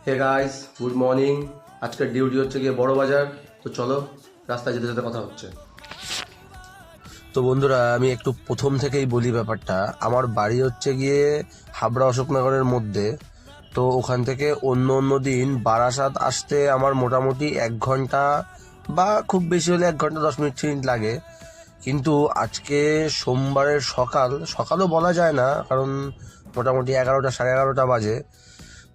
হে guys, good morning. আজকের duty হচ্ছে গিয়ে বড় বাজার। তো চলো, রাস্তায় যেতে যেতে কথা হচ্ছে। তো বন্ধুরা, আমি একটু প্রথম থেকেই বলি ব্যাপারটা। আমার বাড়ি হচ্ছে গিয়ে হাবড়া অশোকনগরের মধ্যে। তো ওখান থেকে অন্য অন্য দিন বারাসাত আসতে আমার মোটামুটি 1 ঘন্টা বা খুব বেশি হলে 1 ঘন্টা 10 মিনিট লাগে। কিন্তু আজকে সোমবারের সকালও বলা যায় না, কারণ মোটামুটি 11টা সাড়ে 11টা বাজে।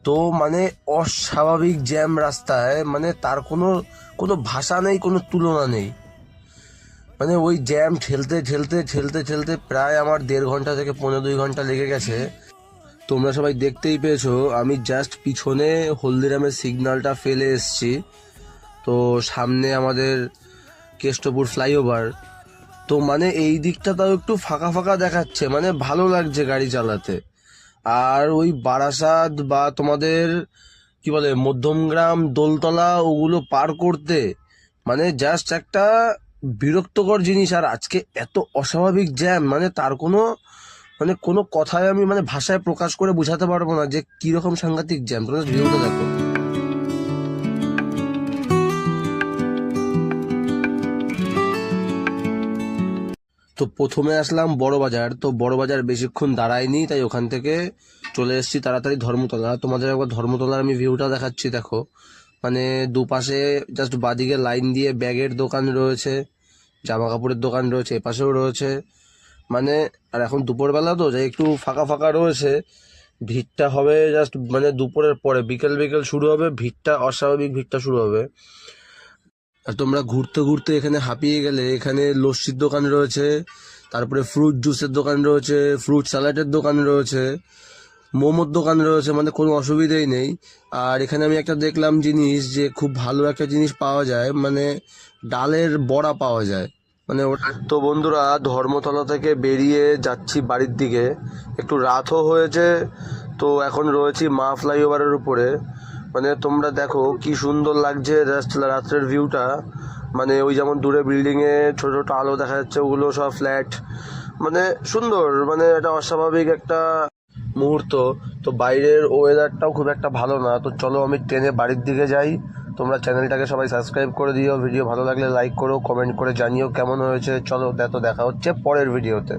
তো মানে অস্বাভাবিক জ্যাম রাস্তায়, মানে তার কোনো কোনো ভাষা নেই, কোনো তুলনা নেই। মানে ওই জ্যাম ঠেলতে ঠেলতে ঠেলতে ঠেলতে প্রায় আমার 1.5 ঘন্টা থেকে 1.5-2 ঘন্টা লেগে গেছে। তোমরা সবাই দেখতেই পেয়েছো, আমি জাস্ট পিছনে হলদিরামের সিগন্যালটা ফেলে এসছি। তো সামনে আমাদের কেষ্টপুর ফ্লাইওভার। তো মানে এই দিকটা তাও একটু ফাঁকা ফাঁকা দেখাচ্ছে, মানে ভালো লাগছে গাড়ি চালাতে। আর ওই বারাসাত বা তোমাদের কি বলে মধ্যমগ্রাম, দোলতলা, ওগুলো পার করতে মানে জাস্ট একটা বিরক্তকর জিনিস। আর আজকে এত অস্বাভাবিক জ্যাম, মানে তার কোনো কথায় আমি ভাষায় প্রকাশ করে বোঝাতে পারবো না যে কিরকম সাংঘাতিক জ্যাম। তোমরা ভিডিওটা দেখো। তো প্রথমে আসলাম বড় বাজার। তো বড় বাজার বেশিক্ষণ দাঁড়ায়নি, তাই ওখান থেকে চলে এসেছি তাড়াতাড়ি ধর্মতলা। তোমাদের একবার ধর্মতলার আমি ভিউটা দেখাচ্ছি, দেখো। মানে দুপাশে জাস্ট বাদিকে লাইন দিয়ে ব্যাগের দোকান রয়েছে, জামা কাপড়ের দোকান রয়েছে, এপাশেও রয়েছে। মানে আর এখন দুপুরবেলা তো, যাই একটু ফাঁকা ফাঁকা রয়েছে। ভিড়টা হবে জাস্ট দুপুরের পরে, বিকেল বিকেল শুরু হবে ভিড়টা, অস্বাভাবিক ভিড়টা শুরু হবে। আর তোমরা ঘুরতে ঘুরতে এখানে হাঁপিয়ে গেলে, এখানে লস্যির দোকান রয়েছে, তারপরে ফ্রুট জুসের দোকান রয়েছে, ফ্রুট স্যালাডের দোকান রয়েছে, মোমোর দোকান রয়েছে, মানে কোনো অসুবিধাই নেই। আর এখানে আমি একটা দেখলাম জিনিস, যে খুব ভালো একটা জিনিস পাওয়া যায়, মানে ডালের বড়া পাওয়া যায়। তো বন্ধুরা, ধর্মতলা থেকে বেরিয়ে যাচ্ছি বাড়ির দিকে। একটু রাতও হয়েছে। তো এখন রয়েছি মা ফ্লাইওভারের উপরে। মানে তোমরা দেখো কি সুন্দর লাগছে রাত্রের ভিউটা। মানে ওই যেমন দূরে বিল্ডিংয়ে ছোট ছোট আলো দেখা যাচ্ছে, ওগুলো সব ফ্ল্যাট। মানে সুন্দর, মানে এটা অস্বাভাবিক একটা মুহূর্ত। তো বাইরের ওয়েদারটাও খুব একটা ভালো না। তো চলো, আমি ট্রেনে বাড়ির দিকে যাই। তোমরা চ্যানেলটাকে সবাই সাবস্ক্রাইব করে দিও, ভিডিও ভালো লাগলে লাইক করো, কমেন্ট করে জানিও কেমন হয়েছে। চলো, দেখা হচ্ছে পরের ভিডিওতে।